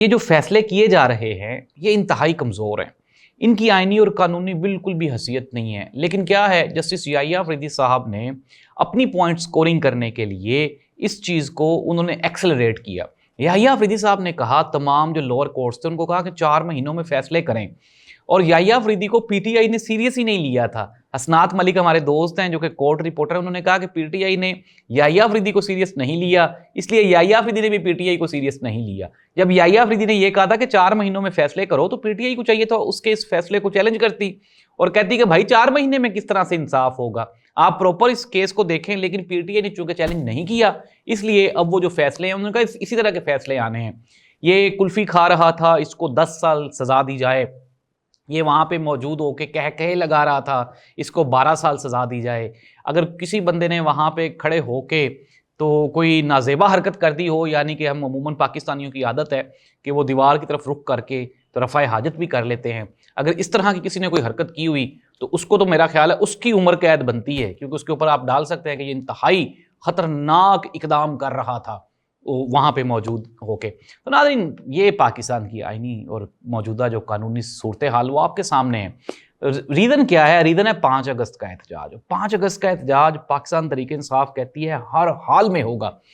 یہ جو فیصلے کیے جا رہے ہیں یہ انتہائی کمزور ہیں، ان کی آئینی اور قانونی بالکل بھی حیثیت نہیں ہے۔ لیکن کیا ہے، جسٹس یحییٰ آفریدی صاحب نے اپنی پوائنٹ سکورنگ کرنے کے لیے اس چیز کو انہوں نے ایکسلریٹ کیا۔ یحییٰ آفریدی صاحب نے کہا تمام جو لوور کورٹس تھے ان کو کہا کہ 4 مہینوں میں فیصلے کریں، اور یحییٰ آفریدی کو پی ٹی آئی نے سیریس ہی نہیں لیا تھا۔ حسنات ملک ہمارے دوست ہیں جو کہ کورٹ رپورٹر ہیں، انہوں نے کہا کہ پی ٹی آئی نے یحییٰ آفریدی کو سیریس نہیں لیا، اس لیے یحییٰ آفریدی نے بھی پی ٹی آئی کو سیریس نہیں لیا۔ جب یحییٰ آفریدی نے یہ کہا تھا کہ 4 مہینوں میں فیصلے کرو، تو پی ٹی آئی کو چاہیے تھا اس کے اس فیصلے کو چیلنج کرتی اور کہتی کہ بھائی 4 مہینے میں کس طرح سے انصاف ہوگا، آپ پروپر اس کیس کو دیکھیں۔ لیکن پی ٹی آئی نے چونکہ چیلنج نہیں کیا، اس لیے اب وہ جو فیصلے ہیں انہوں نے کہا اسی طرح کے فیصلے آنے ہیں۔ یہ کلفی کھا رہا تھا، اس کو 10 سال سزا دی جائے، یہ وہاں پہ موجود ہو کے کہے لگا رہا تھا اس کو 12 سال سزا دی جائے۔ اگر کسی بندے نے وہاں پہ کھڑے ہو کے تو کوئی نازیبا حرکت کر دی ہو، یعنی کہ ہم عموماً پاکستانیوں کی عادت ہے کہ وہ دیوار کی طرف رخ کر کے تو رفع حاجت بھی کر لیتے ہیں، اگر اس طرح کی کسی نے کوئی حرکت کی ہوئی تو اس کو تو میرا خیال ہے اس کی عمر قید بنتی ہے، کیونکہ اس کے اوپر آپ ڈال سکتے ہیں کہ یہ انتہائی خطرناک اقدام کر رہا تھا وہاں پہ موجود ہو کے۔ تو ناظرین، یہ پاکستان کی آئینی اور موجودہ جو قانونی صورتحال وہ آپ کے سامنے ہے۔ ریزن کیا ہے؟ ریزن ہے 5 اگست کا احتجاج۔ 5 اگست کا احتجاج پاکستان تحریک انصاف کہتی ہے ہر حال میں ہوگا۔